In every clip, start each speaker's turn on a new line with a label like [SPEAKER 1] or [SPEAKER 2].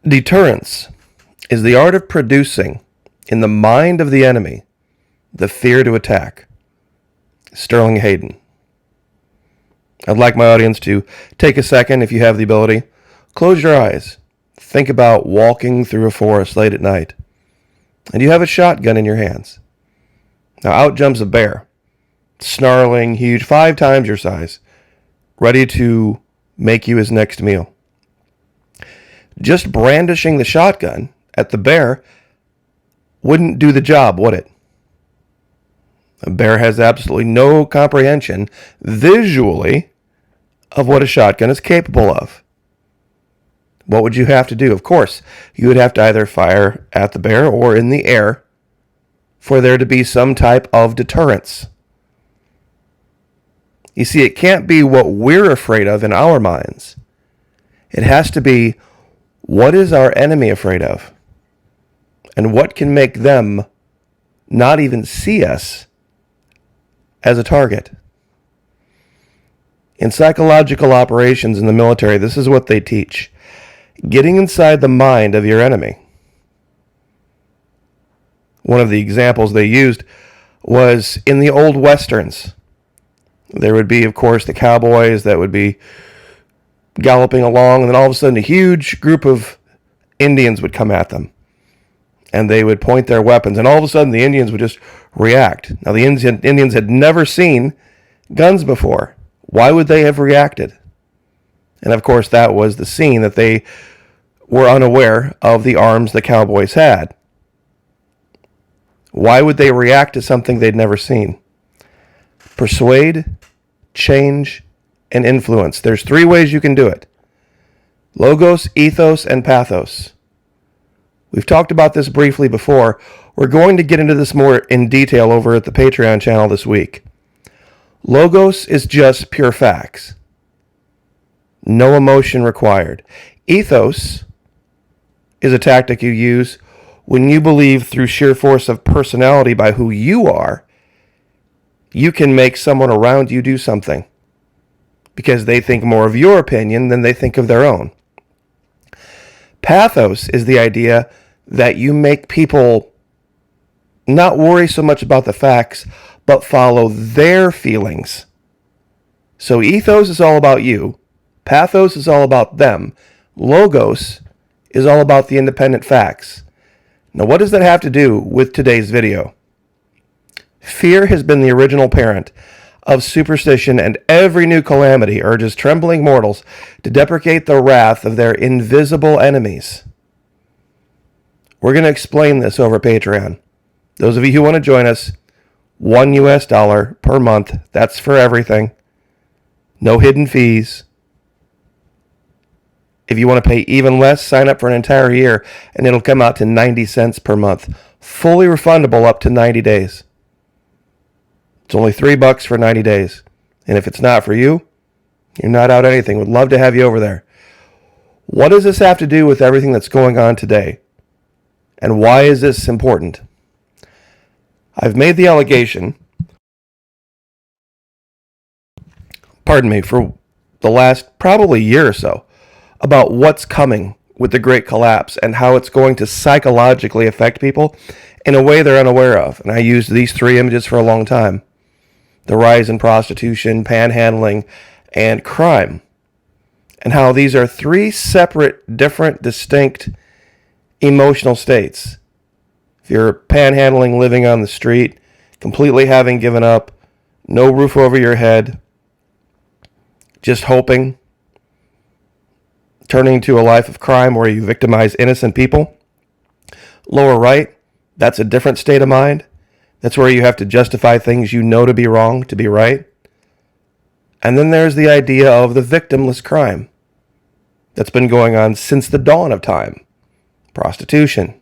[SPEAKER 1] Deterrence is the art of producing in the mind of the enemy the fear to attack. Sterling Hayden. I'd like my audience to take a second, if you have the ability, close your eyes. Think about walking through a forest late at night, and you have a shotgun in your hands. Now out jumps a bear, snarling, huge, 5 times your size, ready to make you his next meal. Just brandishing the shotgun at the bear wouldn't do the job, would it? A bear has absolutely no comprehension visually of what a shotgun is capable of. What would you have to do? Of course, you would have to either fire at the bear or in the air for there to be some type of deterrence. You see, it can't be what we're afraid of in our minds. It has to be, what is our enemy afraid of? And what can make them not even see us as a target? In psychological operations in the military, this is what they teach. Getting inside the mind of your enemy. One of the examples they used was in the old westerns. There would be, of course, the cowboys that would be galloping along, and then all of a sudden a huge group of Indians would come at them. And they would point their weapons, and all of a sudden the Indians would just react. Now, the Indians had never seen guns before. Why would they have reacted? And of course, that was the scene that they were unaware of the arms the cowboys had. Why would they react to something they'd never seen? Persuade, change, and influence. There's 3 ways you can do it. Logos, ethos, and pathos. We've talked about this briefly before. We're going to get into this more in detail over at the Patreon channel this week. Logos is just pure facts. No emotion required. Ethos is a tactic you use when you believe through sheer force of personality by who you are, you can make someone around you do something because they think more of your opinion than they think of their own. Pathos is the idea that you make people not worry so much about the facts, but follow their feelings. So ethos is all about you. Pathos is all about them. Logos is all about the independent facts. Now, what does that have to do with today's video? Fear has been the original parent of superstition, and every new calamity urges trembling mortals to deprecate the wrath of their invisible enemies. We're going to explain this over Patreon. Those of you who want to join us, $1 per month. That's for everything. No hidden fees. If you want to pay even less, sign up for an entire year, and it'll come out to 90 cents per month. Fully refundable up to 90 days. It's only $3 for 90 days. And if it's not for you, you're not out anything. Would love to have you over there. What does this have to do with everything that's going on today? And why is this important? I've made the allegation, for the last probably year or so, about what's coming with the Great Collapse and how it's going to psychologically affect people in a way they're unaware of. And I used these 3 images for a long time. The rise in prostitution, panhandling, and crime. And how these are 3 separate, different, distinct emotional states. If you're panhandling, living on the street, completely having given up, no roof over your head, just hoping, turning to a life of crime where you victimize innocent people. Lower right, that's a different state of mind. That's where you have to justify things you know to be wrong to be right. And then there's the idea of the victimless crime that's been going on since the dawn of time. Prostitution.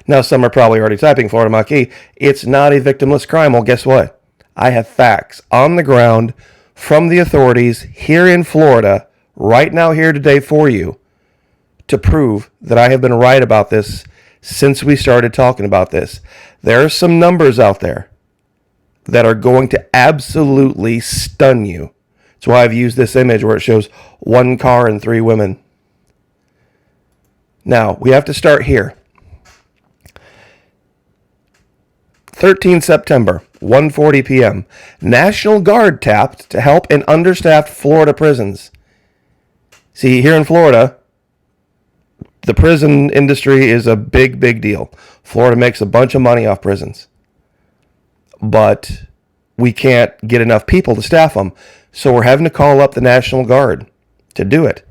[SPEAKER 1] Now, some are probably already typing, Florida Maquis, it's not a victimless crime. Well, guess what? I have facts on the ground from the authorities here in Florida right now, here today for you, to prove that I have been right about this since we started talking about this. There are some numbers out there that are going to absolutely stun you. That's why I've used this image where it shows 1 car and 3 women. Now, we have to start here. 13 September, 1:40 p.m. National Guard tapped to help in understaffed Florida prisons. See, here in Florida, the prison industry is a big, big deal. Florida makes a bunch of money off prisons. But we can't get enough people to staff them. So we're having to call up the National Guard to do it.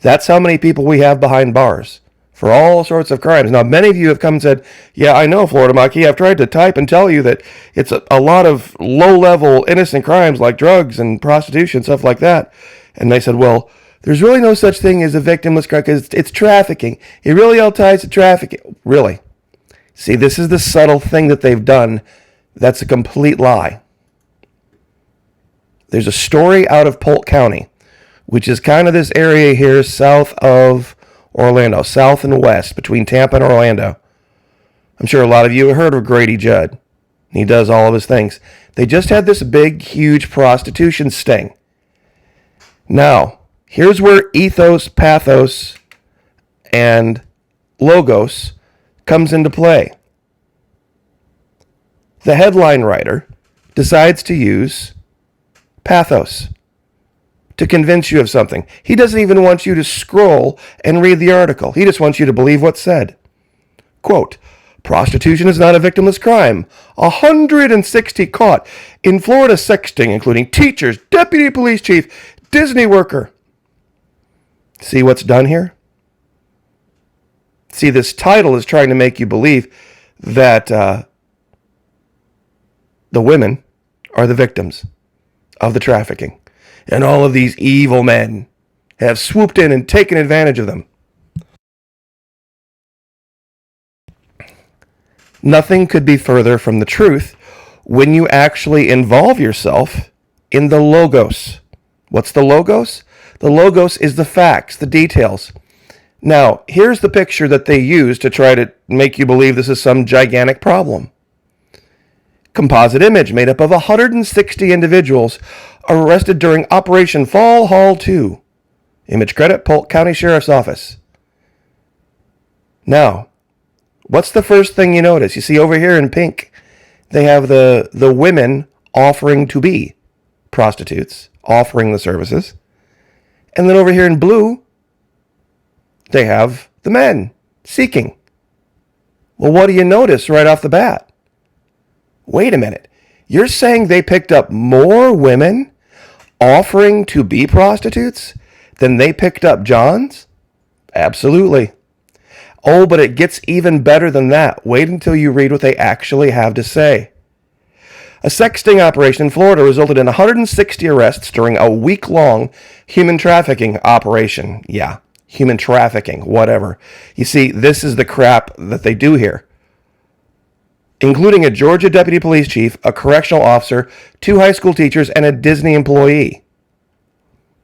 [SPEAKER 1] That's how many people we have behind bars for all sorts of crimes. Now, many of you have come and said, yeah, I know, Florida Monkey. I've tried to type and tell you that it's a lot of low-level innocent crimes like drugs and prostitution, stuff like that. And they said, well, there's really no such thing as a victimless crime because it's trafficking. It really all ties to trafficking. Really? See, this is the subtle thing that they've done. That's a complete lie. There's a story out of Polk County, which is kind of this area here south of Orlando, south and west, between Tampa and Orlando. I'm sure a lot of you have heard of Grady Judd. He does all of his things. They just had this big, huge prostitution sting. Now, here's where ethos, pathos, and logos comes into play. The headline writer decides to use pathos to convince you of something. He doesn't even want you to scroll and read the article. He just wants you to believe what's said. Quote, prostitution is not a victimless crime. 160 caught in Florida sexting, including teachers, deputy police chief, Disney worker. See what's done here? See, this title is trying to make you believe that the women are the victims of the trafficking. And all of these evil men have swooped in and taken advantage of them. Nothing could be further from the truth when you actually involve yourself in the logos. What's the logos? The logos is the facts, the details. Now, here's the picture that they use to try to make you believe this is some gigantic problem. Composite image made up of 160 individuals arrested during Operation Fall Hall 2. Image credit, Polk County Sheriff's Office. Now, what's the first thing you notice? You see over here in pink, they have the women offering to be prostitutes, offering the services. And then over here in blue, they have the men seeking. Well, what do you notice right off the bat? Wait a minute. You're saying they picked up more women offering to be prostitutes than they picked up Johns? Absolutely. Oh, but it gets even better than that. Wait until you read what they actually have to say. A sexting operation in Florida resulted in 160 arrests during a week-long human trafficking operation. Yeah, human trafficking, whatever. You see, this is the crap that they do here. Including a Georgia deputy police chief, a correctional officer, 2 high school teachers, and a Disney employee.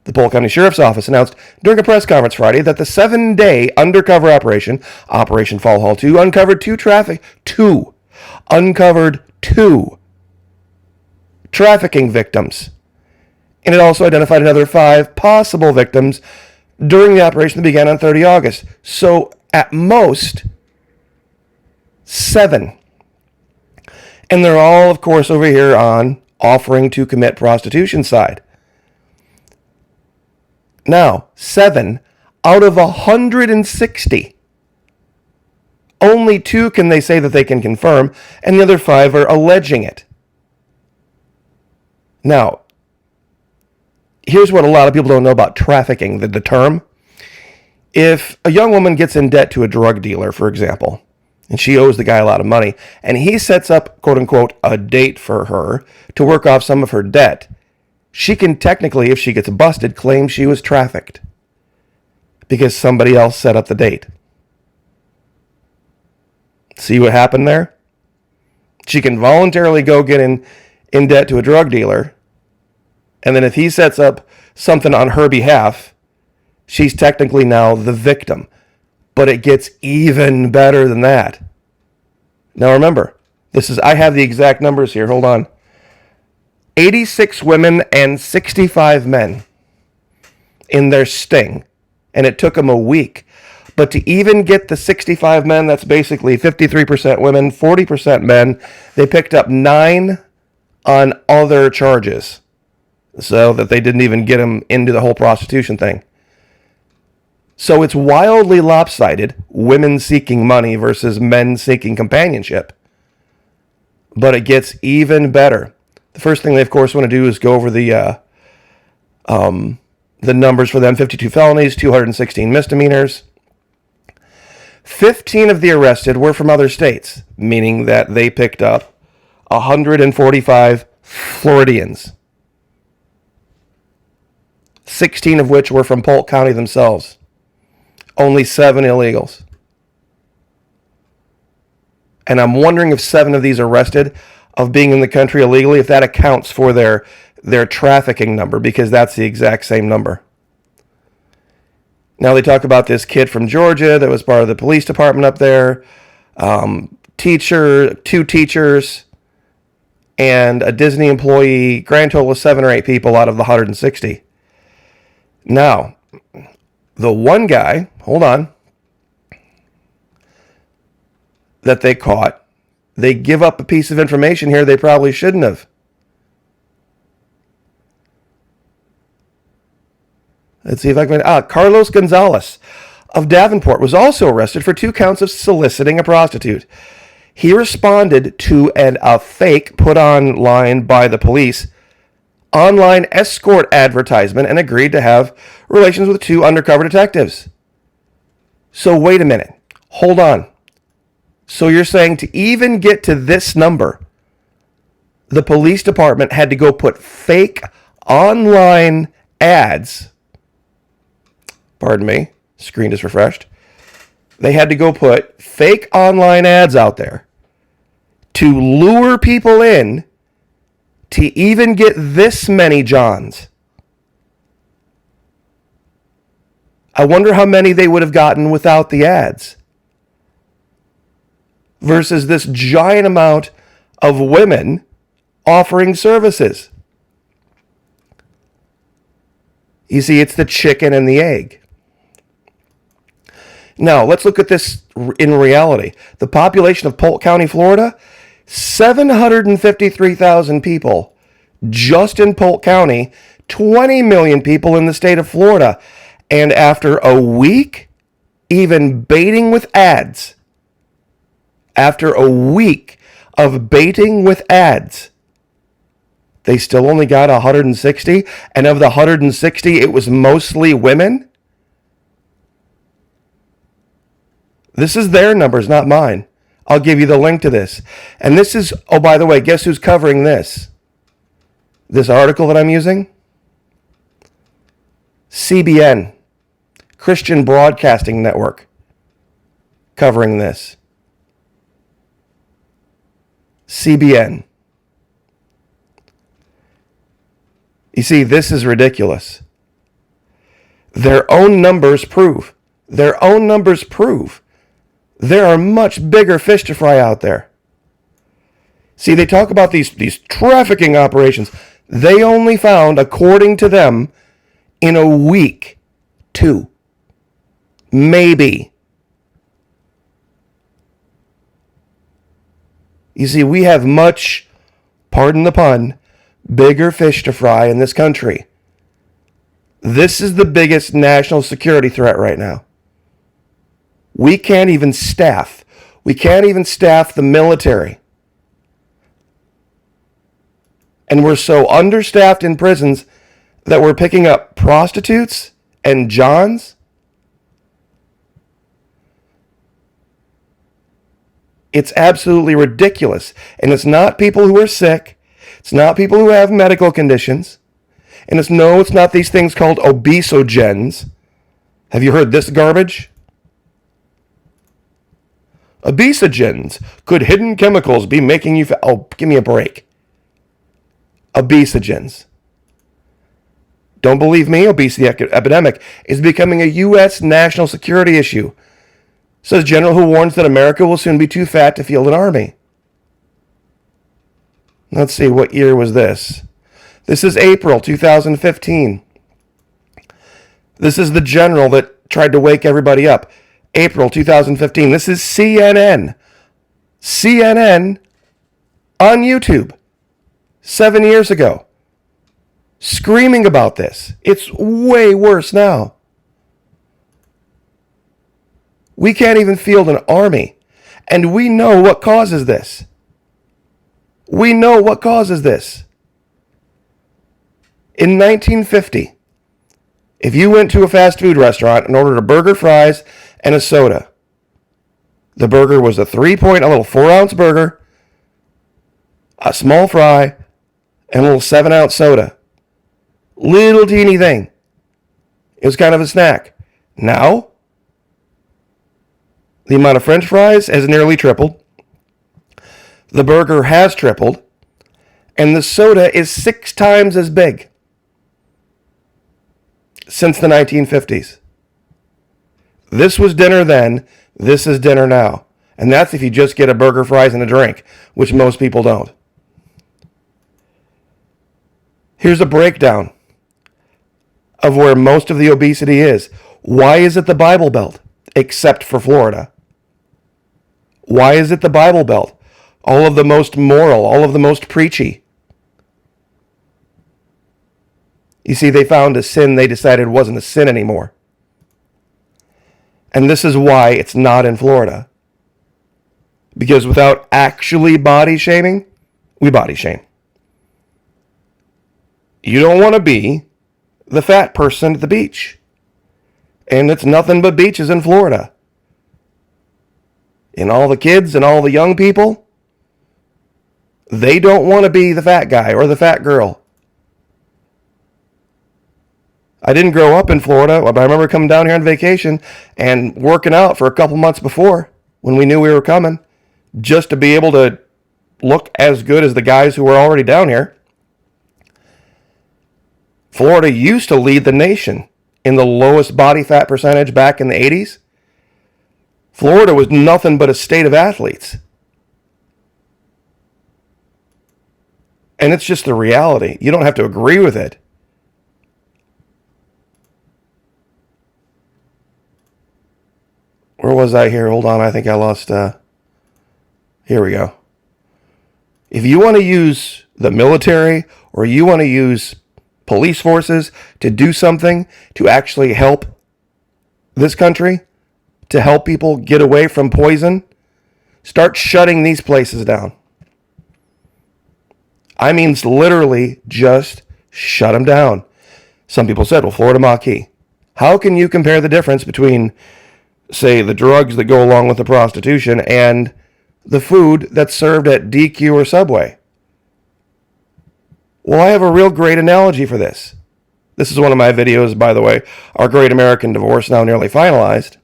[SPEAKER 1] The Polk County Sheriff's Office announced during a press conference Friday that the 7-day undercover operation, Operation Fall Hall 2, uncovered two trafficking victims. And it also identified another 5 possible victims during the operation that began on 30 August. So, at most, 7. And they're all, of course, over here on offering to commit prostitution side. Now, 7 out of 160. Only 2 can they say that they can confirm, and the other 5 are alleging it. Now, here's what a lot of people don't know about trafficking, the term. If a young woman gets in debt to a drug dealer, for example, and she owes the guy a lot of money, and he sets up, quote-unquote, a date for her to work off some of her debt, she can technically, if she gets busted, claim she was trafficked because somebody else set up the date. See what happened there? She can voluntarily go get in debt to a drug dealer, and then if he sets up something on her behalf, she's technically now the victim. But it gets even better than that. Now remember, I have the exact numbers here. Hold on. 86 women and 65 men in their sting. And it took them a week. But to even get the 65 men, that's basically 53% women, 40% men, they picked up 9 on other charges. So that they didn't even get them into the whole prostitution thing. So it's wildly lopsided, women seeking money versus men seeking companionship. But it gets even better. The first thing they, of course, want to do is go over the numbers for them. 52 felonies, 216 misdemeanors. 15 of the arrested were from other states, meaning that they picked up 145 Floridians. 16 of which were from Polk County themselves. Only 7 illegals. And I'm wondering if 7 of these arrested of being in the country illegally, if that accounts for their trafficking number, because that's the exact same number. Now they talk about this kid from Georgia that was part of the police department up there, 2 teachers, and a Disney employee, grand total of 7 or 8 people out of the 160. Now, the one guy, hold on, that they caught, they give up a piece of information here they probably shouldn't have. Let's see if I can... Carlos Gonzalez of Davenport was also arrested for 2 counts of soliciting a prostitute. He responded to a fake put online by the police online escort advertisement and agreed to have relations with 2 undercover detectives. So wait a minute. Hold on. So you're saying to even get to this number, the police department had to go put fake online ads. Pardon me. Screen just refreshed. They had to go put fake online ads out there to lure people in to even get this many Johns. I wonder how many they would have gotten without the ads. Versus this giant amount of women offering services. You see, it's the chicken and the egg. Now, let's look at this in reality. The population of Polk County, Florida, 753,000 people just in Polk County, 20 million people in the state of Florida. And after a week, even baiting with ads, after a week of baiting with ads, they still only got 160. And of the 160, it was mostly women. This is their numbers, not mine. I'll give you the link to this. And this is, oh, by the way, guess who's covering this? This article that I'm using? CBN, Christian Broadcasting Network, covering this. CBN. You see, this is ridiculous. Their own numbers prove there are much bigger fish to fry out there. See, they talk about these trafficking operations. They only found, according to them, in a week, 2. Maybe. You see, we have much, pardon the pun, bigger fish to fry in this country. This is the biggest national security threat right now. We can't even staff. We can't even staff the military. And we're so understaffed in prisons that we're picking up prostitutes and Johns. It's absolutely ridiculous. And it's not people who are sick. It's not people who have medical conditions. And it's not these things called obesogens. Have you heard this garbage? Obesogens. Could hidden chemicals be making you oh, give me a break. Obesogens. Don't believe me? Obesity epidemic is becoming a U.S. national security issue. Says general who warns that America will soon be too fat to field an army. Let's see, what year was this? This is April 2015. This is the general that tried to wake everybody up. April 2015. This is CNN. CNN on YouTube 7 years ago, screaming about this. It's way worse now. We can't even field an army, and we know what causes this. We know what causes this. In 1950, if you went to a fast food restaurant and ordered a burger, fries, and a soda, the burger was a little 4-ounce burger, a small fry, and a little 7-ounce soda. Little teeny thing. It was kind of a snack. Now, the amount of French fries has nearly tripled. The burger has tripled. And the soda is 6 times as big since the 1950s. This was dinner then. This is dinner now. And that's if you just get a burger, fries, and a drink, which most people don't. Here's a breakdown of where most of the obesity is. Why is it the Bible Belt, except for Florida? Why is it the Bible Belt? All of the most moral, all of the most preachy. You see, they found a sin they decided wasn't a sin anymore. And this is why it's not in Florida. Because without actually body shaming, we body shame. You don't want to be the fat person at the beach. And it's nothing but beaches in Florida. And all the kids and all the young people, they don't want to be the fat guy or the fat girl. I didn't grow up in Florida, but I remember coming down here on vacation and working out for a couple months before when we knew we were coming, just to be able to look as good as the guys who were already down here. Florida used to lead the nation in the lowest body fat percentage back in the 80s. Florida was nothing but a state of athletes. And it's just the reality. You don't have to agree with it. Where was I here? Hold on, I think I lost... Here we go. If you want to use the military or you want to use police forces to do something to actually help this country, to help people get away from poison, start shutting these places down. I mean, literally just shut them down. Some people said, well, Florida Maquis. How can you compare the difference between, say, the drugs that go along with the prostitution and the food that's served at DQ or Subway? Well, I have a real great analogy for this. This is one of my videos, by the way, Our Great American Divorce, now nearly finalized.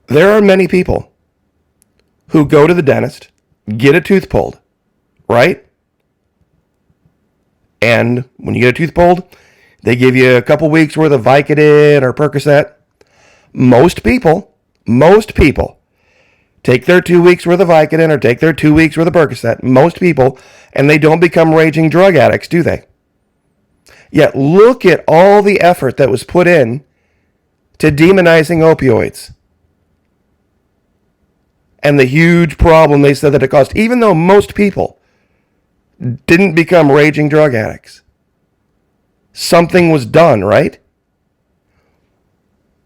[SPEAKER 1] There are many people who go to the dentist, get a tooth pulled, right? And when you get a tooth pulled, they give you a couple weeks worth of Vicodin or Percocet. Most people take their 2 weeks worth of Vicodin or take their 2 weeks worth of Percocet. Most people, and they don't become raging drug addicts, do they? Yet look at all the effort that was put in to demonizing opioids. And the huge problem they said that it caused, even though most people didn't become raging drug addicts. Something was done, right?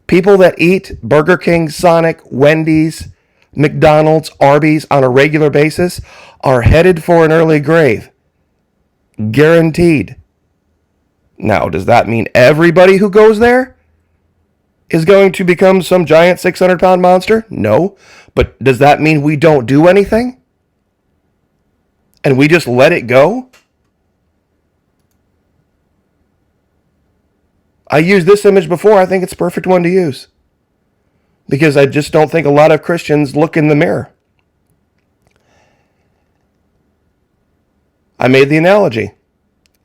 [SPEAKER 1] People that eat Burger King, Sonic, Wendy's, McDonald's, Arby's on a regular basis are headed for an early grave. Guaranteed. Now, does that mean everybody who goes there is going to become some giant 600-pound monster? No. But does that mean we don't do anything? And we just let it go? I used this image before. I think it's a perfect one to use. Because I just don't think a lot of Christians look in the mirror. I made the analogy.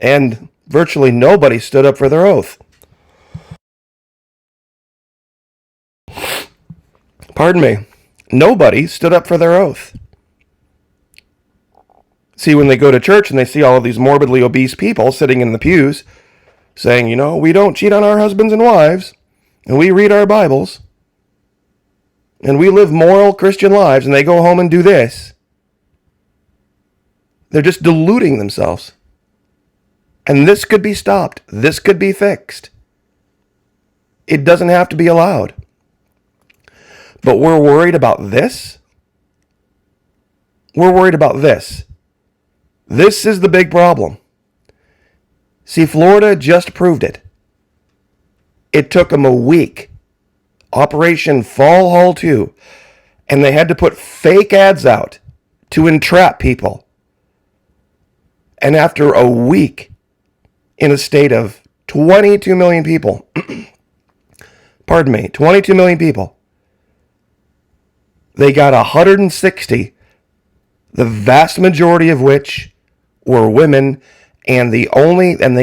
[SPEAKER 1] And virtually nobody stood up for their oath. Pardon me. Nobody stood up for their oath. See, when they go to church and they see all of these morbidly obese people sitting in the pews saying, you know, we don't cheat on our husbands and wives, and we read our Bibles, and we live moral Christian lives, and they go home and do this, they're just deluding themselves. And this could be stopped. This could be fixed. It doesn't have to be allowed. But we're worried about this. We're worried about this. This is the big problem. See, Florida just proved it. It took them a week. Operation Fall Hall 2. And they had to put fake ads out to entrap people. And after a week, in a state of 22 million people, 22 million people, they got 160, the vast majority of which were women, and they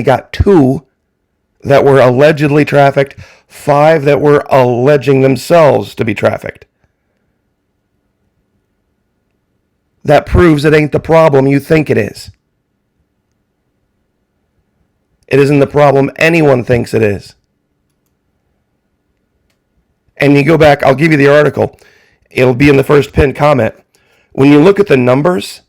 [SPEAKER 1] got 2 that were allegedly trafficked, 5 that were alleging themselves to be trafficked. That proves it ain't the problem you think it is. It isn't the problem anyone thinks it is. And you go back, I'll give you the article. It'll be in the first pinned comment. When you look at the numbers,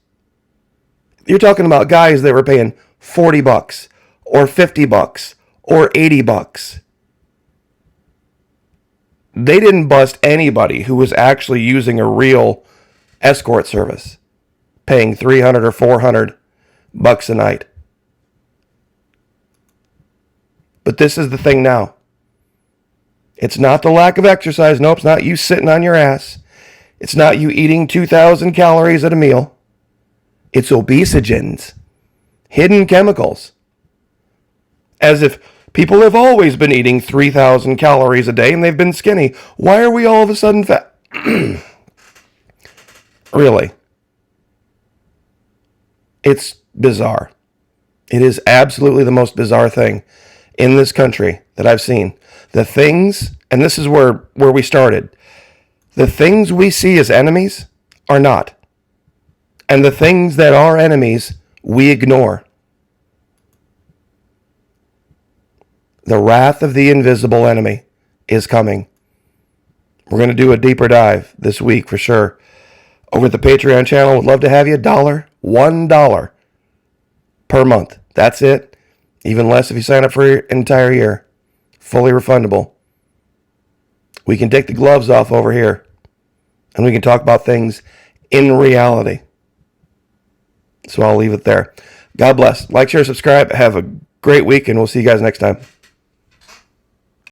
[SPEAKER 1] you're talking about guys that were paying $40 or $50 or $80. They didn't bust anybody who was actually using a real escort service, paying $300 or $400 a night. But this is the thing now. It's not the lack of exercise. Nope, it's not you sitting on your ass. It's not you eating 2,000 calories at a meal. It's obesogens, hidden chemicals. As if people have always been eating 3,000 calories a day and they've been skinny. Why are we all of a sudden fat? Really. It's bizarre. It is absolutely the most bizarre thing in this country that I've seen. The things, and this is where we started, the things we see as enemies are not. And the things that are enemies, we ignore. The wrath of the invisible enemy is coming. We're going to do a deeper dive this week for sure. Over at the Patreon channel, would love to have you. $1 per month. That's it. Even less if you sign up for an entire year. Fully refundable. We can take the gloves off over here. And we can talk about things in reality. So I'll leave it there. God bless. Like, share, subscribe. Have a great week, and we'll see you guys next time.